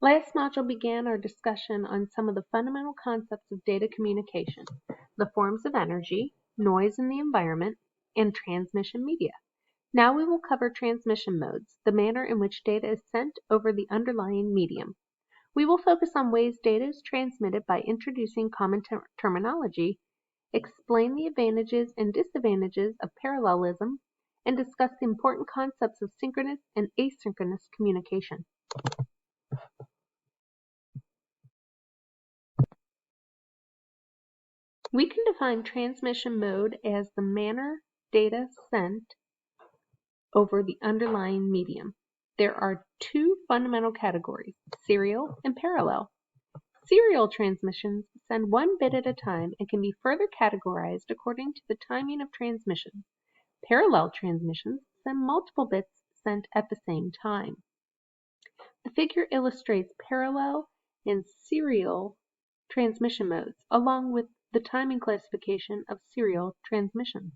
Last module began our discussion on some of the fundamental concepts of data communication, the forms of energy, noise in the environment, and transmission media. Now we will cover transmission modes, the manner in which data is sent over the underlying medium. We will focus on ways data is transmitted by introducing common terminology, explain the advantages and disadvantages of parallelism, and discuss the important concepts of synchronous and asynchronous communication. We can define transmission mode as the manner data sent over the underlying medium. There are two fundamental categories, serial and parallel. Serial transmissions send one bit at a time and can be further categorized according to the timing of transmission. Parallel transmissions send multiple bits sent at the same time. The figure illustrates parallel and serial transmission modes, along with the timing classification of serial transmissions.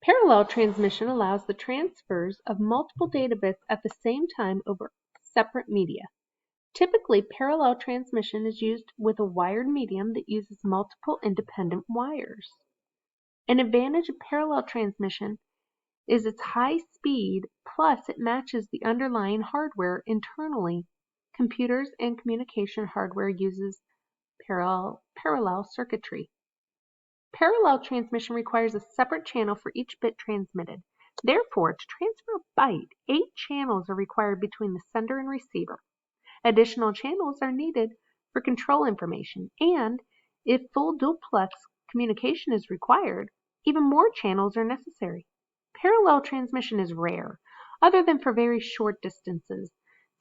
Parallel transmission allows the transfers of multiple data bits at the same time over separate media. Typically, parallel transmission is used with a wired medium that uses multiple independent wires. An advantage of parallel transmission is its high speed, plus it matches the underlying hardware internally. Computers and communication hardware uses parallel circuitry. Parallel transmission requires a separate channel for each bit transmitted. Therefore, to transfer a byte, 8 channels are required between the sender and receiver. Additional channels are needed for control information, and if full duplex communication is required, even more channels are necessary. Parallel transmission is rare, other than for very short distances,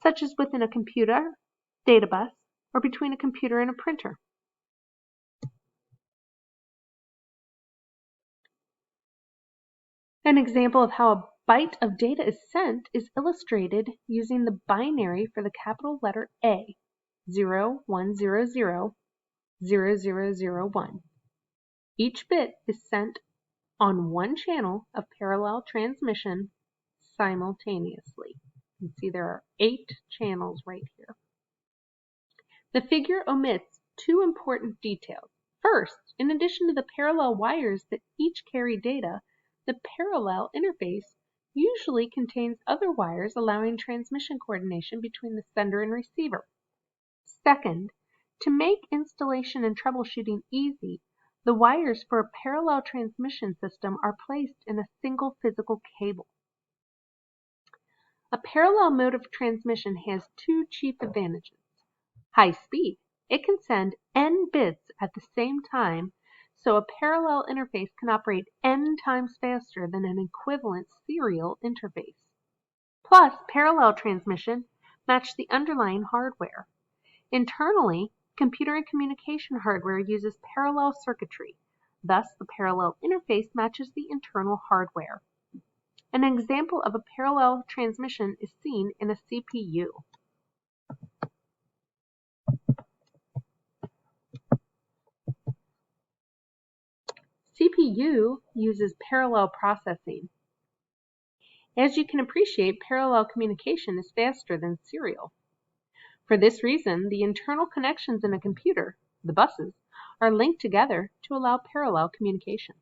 such as within a computer data bus or between a computer and a printer. An example of how a byte of data is sent is illustrated using the binary for the capital letter A, 01000001. Each bit is sent on one channel of parallel transmission simultaneously. You can see there are 8 channels right here. The figure omits 2 important details. First, in addition to the parallel wires that each carry data, the parallel interface usually contains other wires allowing transmission coordination between the sender and receiver. Second, to make installation and troubleshooting easy, the wires for a parallel transmission system are placed in a single physical cable. A parallel mode of transmission has 2 chief advantages. High speed. It can send n bits at the same time, so a parallel interface can operate n times faster than an equivalent serial interface. Plus, parallel transmission matches the underlying hardware. Internally, computer and communication hardware uses parallel circuitry. Thus, the parallel interface matches the internal hardware. An example of a parallel transmission is seen in a CPU. CPU uses parallel processing. As you can appreciate, parallel communication is faster than serial. For this reason, the internal connections in a computer, the buses, are linked together to allow parallel communication.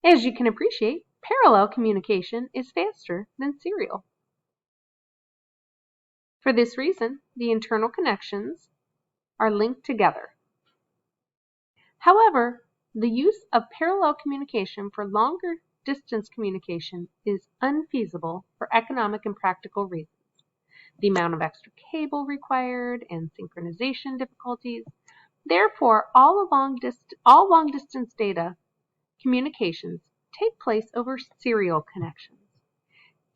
As you can appreciate, parallel communication is faster than serial. For this reason, the internal connections are linked together. However, the use of parallel communication for longer distance communication is unfeasible for economic and practical reasons. The amount of extra cable required and synchronization difficulties. Therefore, all long-distance data communications take place over serial connections.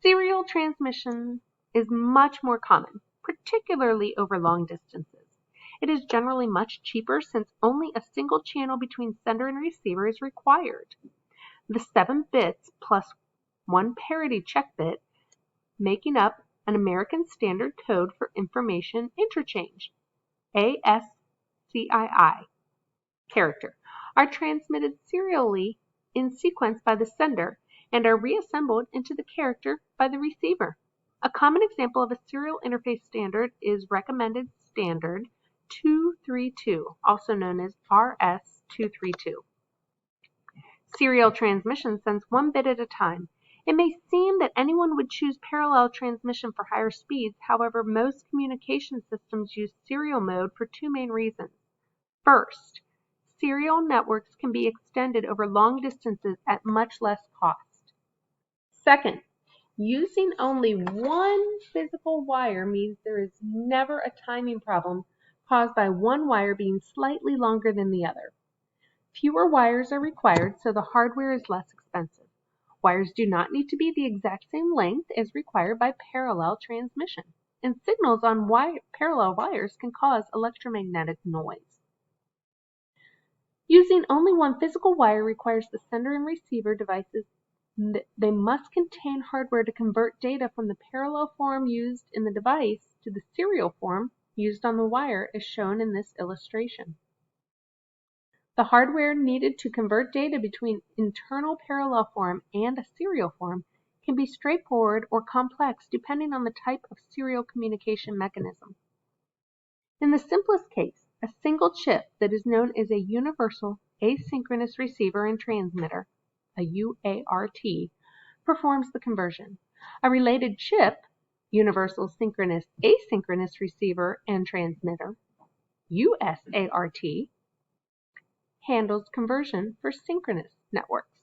Serial transmission is much more common, particularly over long distances. It is generally much cheaper since only a single channel between sender and receiver is required. The 7 bits plus 1 parity check bit making up an American Standard Code for Information Interchange, ASCII CII, character, are transmitted serially in sequence by the sender and are reassembled into the character by the receiver. A common example of a serial interface standard is Recommended Standard 232, also known as RS-232. Serial transmission sends one bit at a time. It may seem that anyone would choose parallel transmission for higher speeds. However, most communication systems use serial mode for two main reasons. First, serial networks can be extended over long distances at much less cost. Second, using only one physical wire means there is never a timing problem caused by one wire being slightly longer than the other. Fewer wires are required, so the hardware is less expensive. Wires do not need to be the exact same length as required by parallel transmission, and signals on parallel wires can cause electromagnetic noise. Using only one physical wire requires the sender and receiver devices. They must contain hardware to convert data from the parallel form used in the device to the serial form used on the wire, as shown in this illustration. The hardware needed to convert data between internal parallel form and a serial form can be straightforward or complex depending on the type of serial communication mechanism. In the simplest case, a single chip that is known as a universal asynchronous receiver and transmitter, a UART, performs the conversion. A related chip, universal synchronous asynchronous receiver and transmitter, USART, handles conversion for synchronous networks.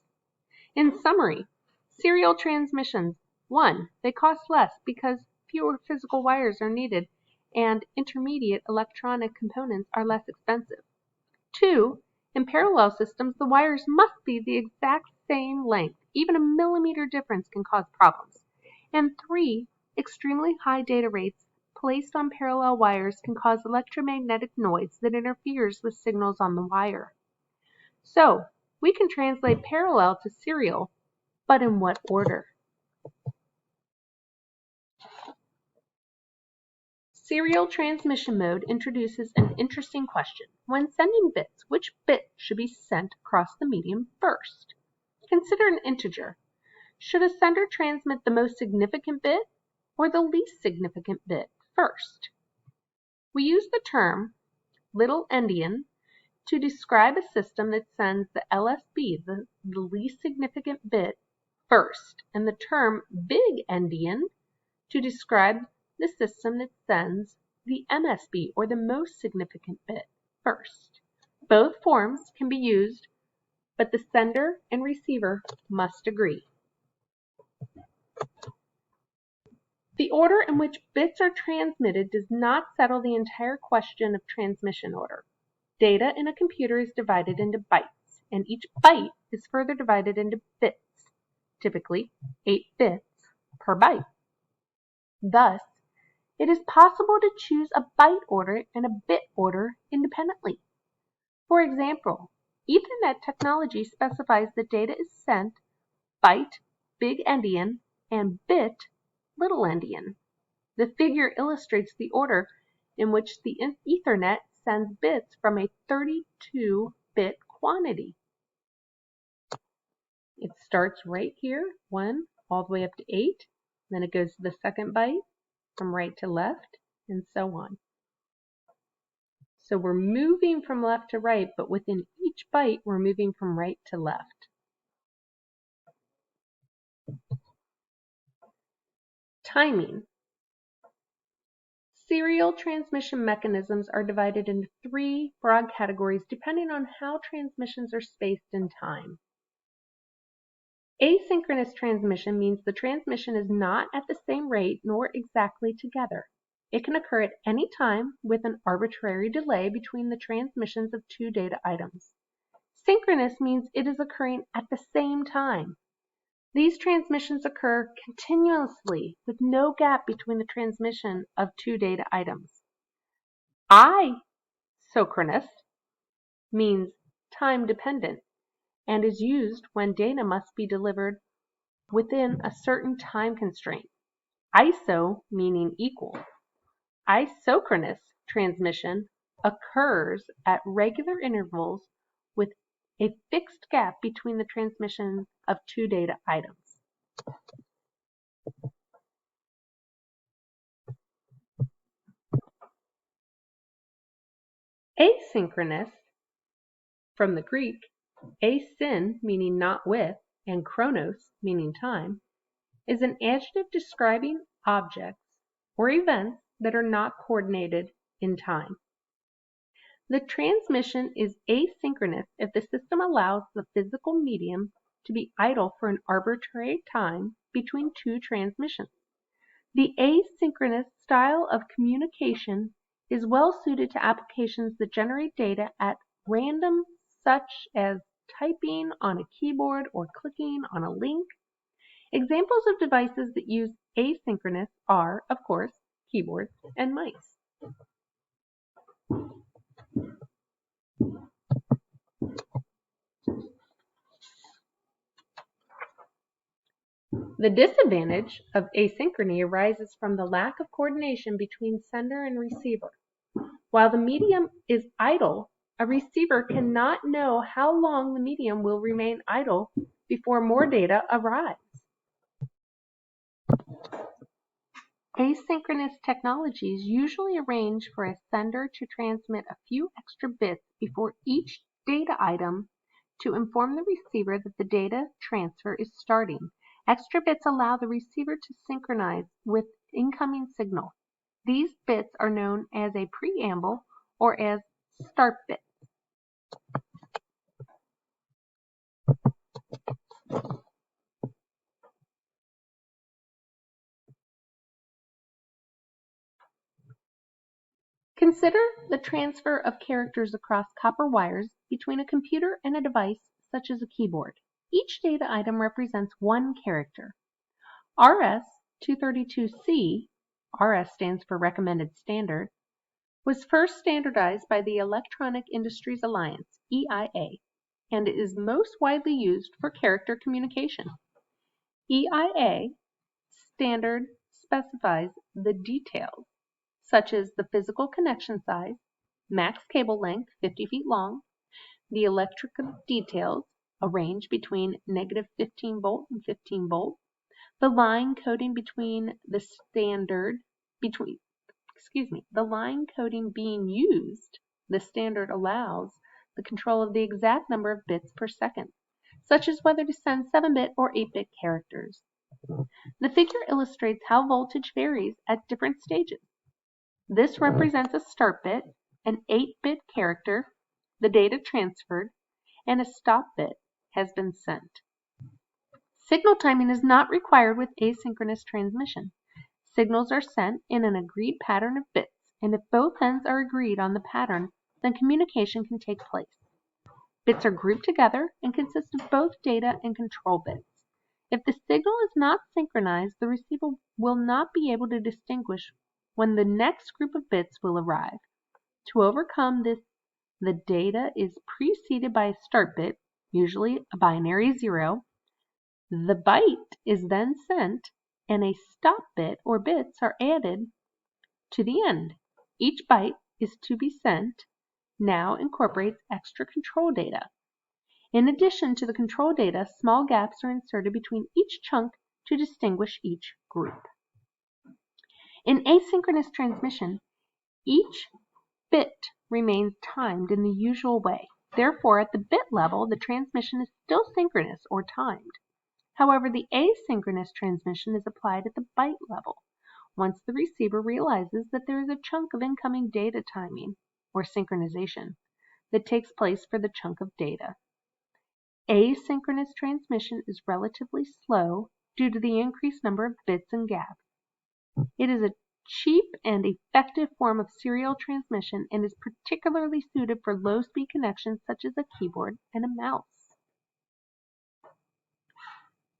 In summary, serial transmissions: 1. They cost less because fewer physical wires are needed and intermediate electronic components are less expensive. 2. In parallel systems, the wires must be the exact same length. Even a millimeter difference can cause problems. And 3. Extremely high data rates placed on parallel wires can cause electromagnetic noise that interferes with signals on the wire. So, we can translate parallel to serial, but in what order? Serial transmission mode introduces an interesting question. When sending bits, which bit should be sent across the medium first? Consider an integer. Should a sender transmit the most significant bit or the least significant bit first? We use the term little endian to describe a system that sends the LSB, the least significant bit, first, and the term big endian to describe the system that sends the MSB, or the most significant bit, first. Both forms can be used, but the sender and receiver must agree. The order in which bits are transmitted does not settle the entire question of transmission order. Data in a computer is divided into bytes, and each byte is further divided into bits, typically 8 bits per byte. Thus, it is possible to choose a byte order and a bit order independently. For example, Ethernet technology specifies that data is sent byte big endian and bit little endian. The figure illustrates the order in which the Ethernet sends bits from a 32-bit quantity. It starts right here, 1, all the way up to 8. Then it goes to the second byte, from right to left, and so on. So we're moving from left to right, but within each byte, we're moving from right to left. Timing. Serial transmission mechanisms are divided into 3 broad categories depending on how transmissions are spaced in time. Asynchronous transmission means the transmission is not at the same rate nor exactly together. It can occur at any time with an arbitrary delay between the transmissions of 2 data items. Synchronous means it is occurring at the same time. These transmissions occur continuously with no gap between the transmission of 2 data items. Isynchronous means time dependent and is used when data must be delivered within a certain time constraint. Iso meaning equal. Isochronous transmission occurs at regular intervals with a fixed gap between the transmission of two data items. Asynchronous, from the Greek, asyn meaning not with, and chronos meaning time, is an adjective describing objects or events that are not coordinated in time. The transmission is asynchronous if the system allows the physical medium to be idle for an arbitrary time between two transmissions. The asynchronous style of communication is well suited to applications that generate data at random, such as typing on a keyboard or clicking on a link. Examples of devices that use asynchronous are, of course, keyboards and mice. The disadvantage of asynchrony arises from the lack of coordination between sender and receiver. While the medium is idle, a receiver cannot know how long the medium will remain idle before more data arrives. Asynchronous technologies usually arrange for a sender to transmit a few extra bits before each data item to inform the receiver that the data transfer is starting. Extra bits allow the receiver to synchronize with incoming signal. These bits are known as a preamble or as start bits. Consider the transfer of characters across copper wires between a computer and a device such as a keyboard. Each data item represents one character. RS-232C, RS stands for Recommended Standard, was first standardized by the Electronic Industries Alliance, EIA, and is most widely used for character communication. EIA standard specifies the details, such as the physical connection size, max cable length 50 feet long, the electrical details, a range between negative 15 volt and 15 volt, the line coding between the line coding being used, the standard allows the control of the exact number of bits per second, such as whether to send 7-bit or 8-bit characters. The figure illustrates how voltage varies at different stages. This represents a start bit, an 8-bit character, the data transferred, and a stop bit has been sent. Signal timing is not required with asynchronous transmission. Signals are sent in an agreed pattern of bits, and if both ends are agreed on the pattern, then communication can take place. Bits are grouped together and consist of both data and control bits. If the signal is not synchronized, the receiver will not be able to distinguish when the next group of bits will arrive. To overcome this, the data is preceded by a start bit, usually a binary 0. The byte is then sent, and a stop bit or bits are added to the end. Each byte is to be sent now incorporates extra control data. In addition to the control data, small gaps are inserted between each chunk to distinguish each group. In asynchronous transmission, each bit remains timed in the usual way. Therefore, at the bit level, the transmission is still synchronous or timed. However, the asynchronous transmission is applied at the byte level, once the receiver realizes that there is a chunk of incoming data timing, or synchronization, that takes place for the chunk of data. Asynchronous transmission is relatively slow due to the increased number of bits and gaps. It is a cheap and effective form of serial transmission and is particularly suited for low-speed connections such as a keyboard and a mouse.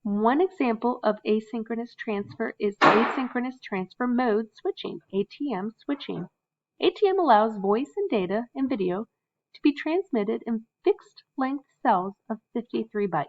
One example of asynchronous transfer is asynchronous transfer mode switching, ATM switching. ATM allows voice and data and video to be transmitted in fixed length cells of 53 bytes.